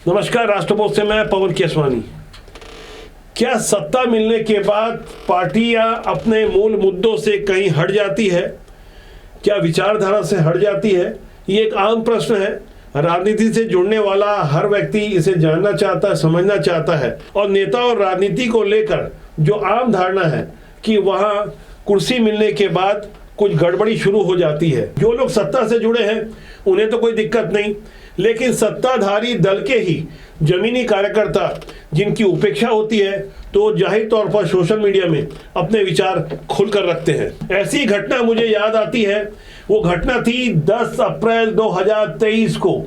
नमस्कार, राष्ट्रपोस्ट से मैं पवन केसवानी। क्या सत्ता मिलने के बाद पार्टियां अपने मूल मुद्दों से कहीं हट जाती है? क्या विचारधारा से हट जाती है? ये एक आम प्रश्न है। राजनीति से जुड़ने वाला हर व्यक्ति इसे जानना चाहता है, समझना चाहता है। और नेता और राजनीति को लेकर जो आम धारणा है कि वहां कुर्सी मिलने के बाद कुछ गड़बड़ी शुरू हो जाती है। जो लोग सत्ता से जुड़े हैं उन्हें तो कोई दिक्कत नहीं, लेकिन सत्ताधारी दल के ही जमीनी कार्यकर्ता जिनकी उपेक्षा होती है तो जाहिर तौर पर सोशल मीडिया में अपने विचार खुलकर रखते हैं। ऐसी घटना मुझे याद आती है। वो घटना थी 10 अप्रैल 2023 को,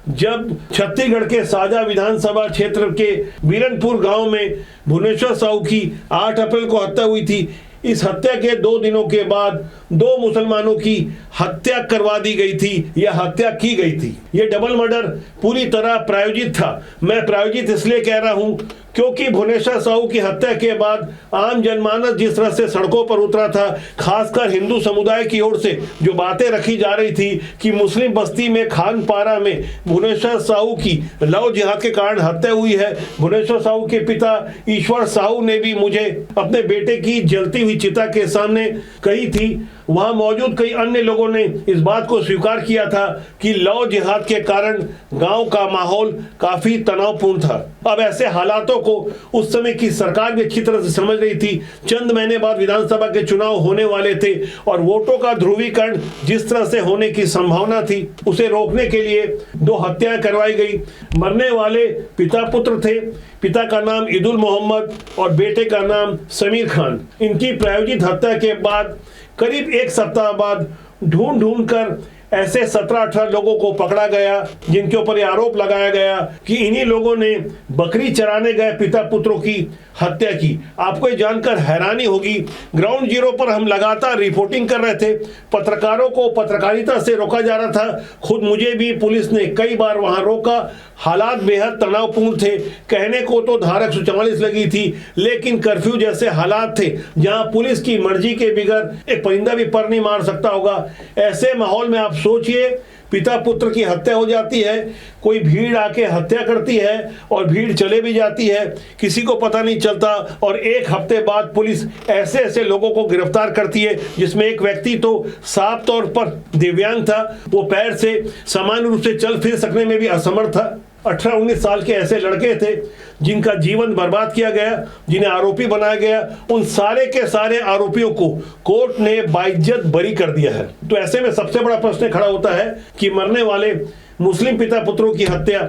जब छत्तीसगढ़ के साजा विधानसभा क्षेत्र के बीरनपुर गांव में भुवनेश्वर साहू की 8 अप्रैल को हत्या हुई थी। इस हत्या के 2 दिनों के बाद 2 मुसलमानों की हत्या करवा दी गई थी या हत्या की गई थी। ये डबल मर्डर पूरी तरह प्रायोजित था। मैं प्रायोजित इसलिए कह रहा हूं क्योंकि भुवनेश्वर साहू की हत्या के बाद आम जनमानस जिस तरह से सड़कों पर उतरा था, खासकर हिंदू समुदाय की ओर से जो बातें रखी जा रही थी कि मुस्लिम बस्ती में खानपारा में भुवनेश्वर साहू की लव जिहाद के कारण हत्या हुई है। भुवनेश्वर साहू के पिता ईश्वर साहू ने भी मुझे अपने बेटे की जलती हुई चिता के सामने कही थी। वहां मौजूद कई अन्य लोगों ने इस बात को स्वीकार किया था कि लव जिहाद के कारण गांव का माहौल काफी तनावपूर्ण था। अब ऐसे हालातों को उस समय की सरकार भी अच्छी तरह से समझ रही थी। चंद महीने बाद विधानसभा के चुनाव होने वाले थे और वोटों का ध्रुवीकरण जिस तरह से होने की संभावना थी, उसे रोकने के लिए 2 हत्याएं करवाई गई। मरने वाले पिता पुत्र थे। पिता का नाम ईदुल मोहम्मद और बेटे का नाम समीर खान। इनकी प्रायोजित हत्या के बाद करीब 1 सप्ताह बाद ढूंढ कर ऐसे 17-18 लोगों को पकड़ा गया जिनके ऊपर यह आरोप लगाया गया कि इन्हीं लोगों ने बकरी चराने गए पिता पुत्रों की हत्या की। आपको ये जानकर हैरानी होगी, ग्राउंड जीरो पर हम लगातार रिपोर्टिंग कर रहे थे। पत्रकारों को पत्रकारिता से रोका जा रहा था। खुद मुझे भी पुलिस ने कई बार वहां रोका। हालात बेहद तनावपूर्ण थे। कहने को तो धारा 144 लगी थी, लेकिन कर्फ्यू जैसे हालात थे जहां पुलिस की मर्जी के बगैर एक परिंदा भी पर नहीं मार सकता होगा। ऐसे माहौल में आप सोचिए, पिता पुत्र की हत्या हो जाती है, कोई भीड़ आके हत्या करती है और भीड़ चले भी जाती है, किसी को पता नहीं चलता। और 1 हफ्ते बाद पुलिस ऐसे ऐसे लोगों को गिरफ्तार करती है जिसमें एक व्यक्ति तो साफ तौर पर दिव्यांग था। वो पैर से सामान्य रूप से चल फिर सकने में भी असमर्थ था। 18-19 साल के ऐसे लड़के थे जिनका जीवन बर्बाद किया गया, जिन्हें आरोपी बनाया गया। उन सारे के सारे आरोपियों को कोर्ट ने बाइज्जत बरी कर दिया है। तो ऐसे में सबसे बड़ा प्रश्न खड़ा होता है कि मरने वाले मुस्लिम पिता पुत्रों की हत्या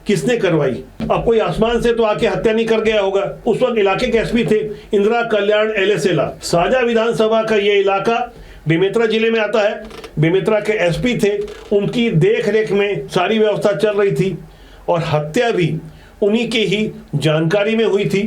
किसने करवाई? अब कोई आसमान से तो आके हत्या नहीं कर गया होगा। उस वक्त इलाके के एसपी थे इंदिरा कल्याण एलेसेला। साजा विधानसभा का ये इलाका बेमेतरा जिले में आता है। बेमेतरा के एसपी थे, उनकी देख रेख में सारी व्यवस्था चल रही थी और हत्या भी उन्हीं की ही जानकारी में हुई थी।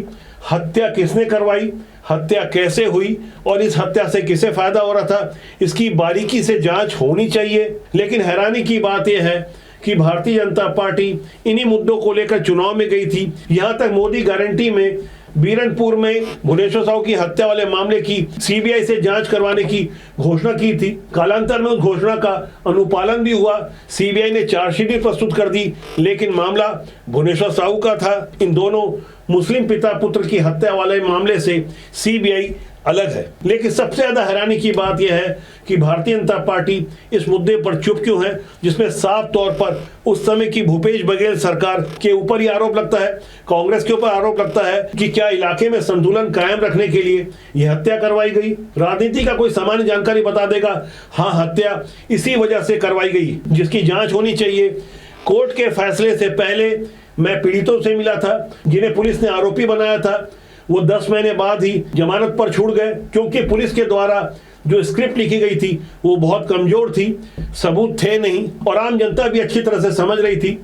हत्या किसने करवाई, हत्या कैसे हुई और इस हत्या से किसे फायदा हो रहा था, इसकी बारीकी से जांच होनी चाहिए। लेकिन हैरानी की बात यह है कि भारतीय जनता पार्टी इन्हीं मुद्दों को लेकर चुनाव में गई थी। यहां तक मोदी गारंटी में बीरनपुर में भुवनेश्वर साहू की हत्या वाले मामले की सीबीआई से जांच करवाने की घोषणा की थी। कालांतर में उस घोषणा का अनुपालन भी हुआ। सीबीआई ने चार्जशीट भी प्रस्तुत कर दी, लेकिन मामला भुवनेश्वर साहू का था। इन दोनों मुस्लिम पिता पुत्र की हत्या वाले मामले से सीबीआई अलग है। लेकिन सबसे ज्यादा हैरानी की बात यह है कि भारतीय जनता पार्टी इस मुद्दे पर चुप क्यों है, जिसमें साफ तौर पर उस समय की भूपेश बघेल सरकार के ऊपर ही आरोप लगता है, कांग्रेस के ऊपर आरोप लगता है कि क्या इलाके में संतुलन कायम रखने के लिए यह हत्या करवाई गई। राजनीति का कोई सामान्य जानकारी बता देगा, हाँ हत्या इसी वजह से करवाई गई, जिसकी जांच होनी चाहिए। कोर्ट के फैसले से पहले मैं पीड़ितों से मिला था जिन्हें पुलिस ने आरोपी बनाया था। वो 10 महीने बाद ही जमानत पर छूट गए, क्योंकि पुलिस के द्वारा जो स्क्रिप्ट लिखी गई थी वो बहुत कमजोर थी, सबूत थे नहीं। और आम जनता भी अच्छी तरह से समझ रही थी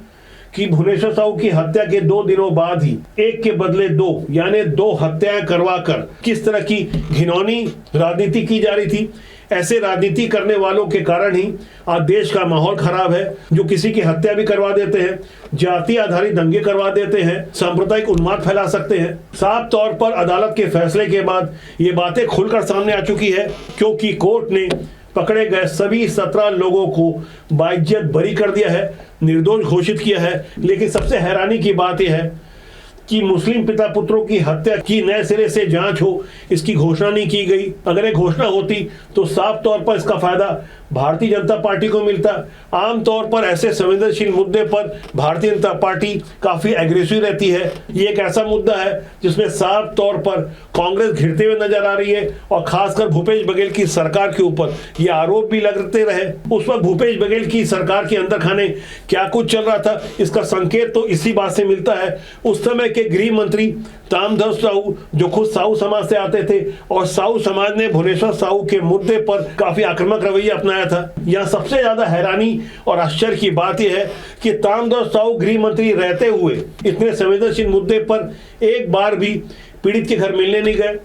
कि भुवनेश्वर साहू की हत्या के 2 दिनों बाद ही एक के बदले 2 यानी 2 हत्याएं करवाकर किस तरह की घिनौनी राजनीति की जा रही थी। ऐसे राजनीति करने वालों के कारण ही आज देश का माहौल खराब है, जो किसी की हत्या भी करवा देते हैं, जाति आधारित दंगे करवा देते हैं, सांप्रदायिक उन्माद फैला सकते हैं। साफ तौर पर अदालत के फैसले के बाद ये बातें खुलकर सामने आ चुकी है, क्योंकि कोर्ट ने पकड़े गए सभी 17 लोगों को बाइज्जत बरी कर दिया है, निर्दोष घोषित किया है। लेकिन सबसे हैरानी की बात यह है कि मुस्लिम पिता पुत्रों की हत्या की नए सिरे से जांच हो, इसकी घोषणा नहीं की गई। अगर एक घोषणा होती तो साफ तौर पर इसका फायदा भारतीय जनता पार्टी को मिलता। आमतौर पर ऐसे संवेदनशील मुद्दे पर भारतीय जनता पार्टी काफी एग्रेसिव रहती है। ये एक ऐसा मुद्दा है जिसमें साफ तौर पर कांग्रेस घिरते हुए नजर आ रही है और खासकर भूपेश बघेल की सरकार के ऊपर ये आरोप भी लगते रहे। उस वक्त भूपेश बघेल की सरकार के अंदर खाने क्या कुछ चल रहा था, इसका संकेत तो इसी बात से मिलता है। उस समय के गृह मंत्री तामध्वज साहू, जो खुद साहू समाज से आते थे, और साहू समाज ने भुवनेश्वर साहू के मुद्दे पर काफी आक्रामक रवैया अपनाया था। यहां सबसे ज्यादा हैरानी और आश्चर्य की बात यह है कि तामध्वज साहू गृह मंत्री रहते हुए इतने संवेदनशील मुद्दे पर एक बार भी पीड़ित के घर मिलने नहीं गए।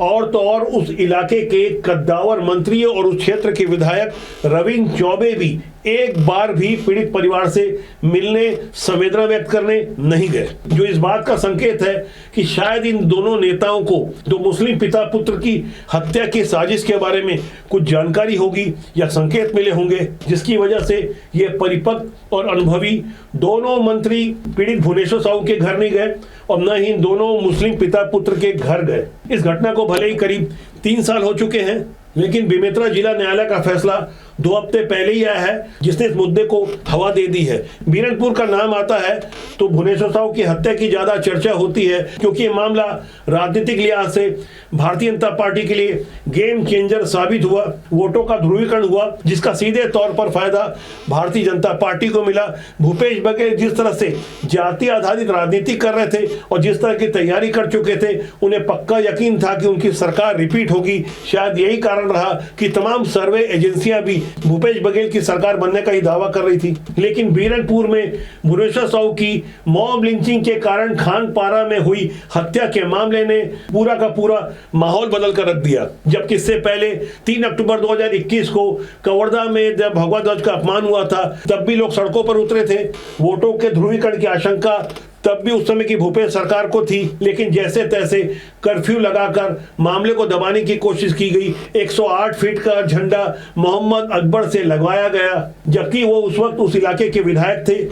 और तो और उस इलाके के कद्दावर मंत्री और उस क्षेत्र के विधायक रविंद्र चौबे भी एक बार भी पीड़ित परिवार से मिलने, संवेदना व्यक्त करने नहीं गए, जो इस बात का संकेत है कि शायद इन दोनों नेताओं को जो मुस्लिम पिता पुत्र की हत्या की साजिश के बारे में कुछ जानकारी होगी या संकेत मिले होंगे, जिसकी वजह से ये परिपक्व और अनुभवी दोनों मंत्री पीड़ित भुवनेश्वर साहू के घर नहीं गए और न ही इन दोनों मुस्लिम पिता पुत्र के घर गए। इस घटना को भले ही करीब 3 साल हो चुके हैं, लेकिन बेमेतरा जिला न्यायालय का फैसला 2 हफ्ते पहले ही आया है, जिसने इस मुद्दे को हवा दे दी है। बीरनपुर का नाम आता है तो भुवनेश्वर साहू की हत्या की ज्यादा चर्चा होती है, क्योंकि ये मामला राजनीतिक लिहाज से भारतीय जनता पार्टी के लिए गेम चेंजर साबित हुआ। वोटों का ध्रुवीकरण हुआ, जिसका सीधे तौर पर फायदा भारतीय जनता पार्टी को मिला। भूपेश बघेल जिस तरह से जाति आधारित राजनीति कर रहे थे और जिस तरह की तैयारी कर चुके थे, उन्हें पक्का यकीन था कि उनकी सरकार रिपीट होगी। शायद यही कारण रहा कि तमाम सर्वे एजेंसियां भी भूपेश बघेल की सरकार बनने का ही दावा कर रही थी। लेकिन बीरनपुर में भुवनेश्वर साहू की मॉब लिंचिंग के कारण खानपारा में हुई हत्या के मामले ने पूरा का पूरा माहौल बदल कर रख दिया। जबकि इससे पहले 3 अक्टूबर 2021 को कवर्धा में जब भगवा ध्वज का अपमान हुआ था, तब भी लोग सड़कों पर उतरे थे। वोटों के ध्रुवीकरण की आशंका तब भी उस समय की भूपेश सरकार को थी, लेकिन जैसे तैसे कर्फ्यू लगाकर मामले को दबाने की कोशिश की गई। 108 फीट का झंडा मोहम्मद अकबर से लगवाया गया, जबकि वो उस वक्त उस इलाके के विधायक थे,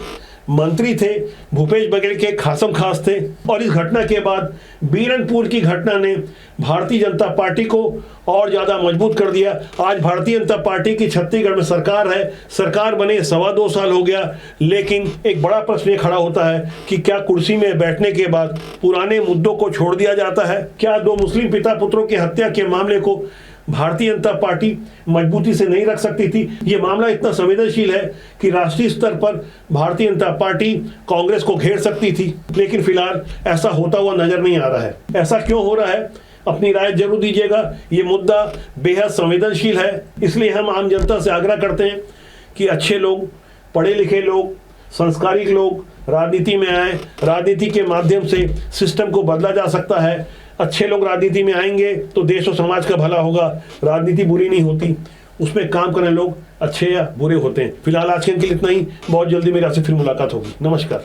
मंत्री थे, भूपेश बघेल के खासम खास थे। और इस घटना के बाद बीरनपुर की घटना ने भारतीय जनता पार्टी को और ज्यादा मजबूत कर दिया। आज भारतीय जनता पार्टी की छत्तीसगढ़ में सरकार है, सरकार बने 2.25 साल हो गया, लेकिन एक बड़ा प्रश्न ये खड़ा होता है कि क्या कुर्सी में बैठने के बाद पुराने मुद्दों को छोड़ दिया जाता है? क्या 2 मुस्लिम पिता पुत्रों की हत्या के मामले को भारतीय जनता पार्टी मजबूती से नहीं रख सकती थी? ये मामला इतना संवेदनशील है कि राष्ट्रीय स्तर पर भारतीय जनता पार्टी कांग्रेस को घेर सकती थी, लेकिन फिलहाल ऐसा होता हुआ नजर नहीं आ रहा है। ऐसा क्यों हो रहा है? अपनी राय जरूर दीजिएगा। ये मुद्दा बेहद संवेदनशील है, इसलिए हम आम जनता से आग्रह करते हैं कि अच्छे लोग, पढ़े लिखे लोग, संस्कारिक लोग राजनीति में आए। राजनीति के माध्यम से सिस्टम को बदला जा सकता है। अच्छे लोग राजनीति में आएंगे तो देश और समाज का भला होगा। राजनीति बुरी नहीं होती, उसमें काम करने लोग अच्छे या बुरे होते हैं। फिलहाल आज के लिए इतना ही। बहुत जल्दी मेरे आपसे फिर मुलाकात होगी। नमस्कार।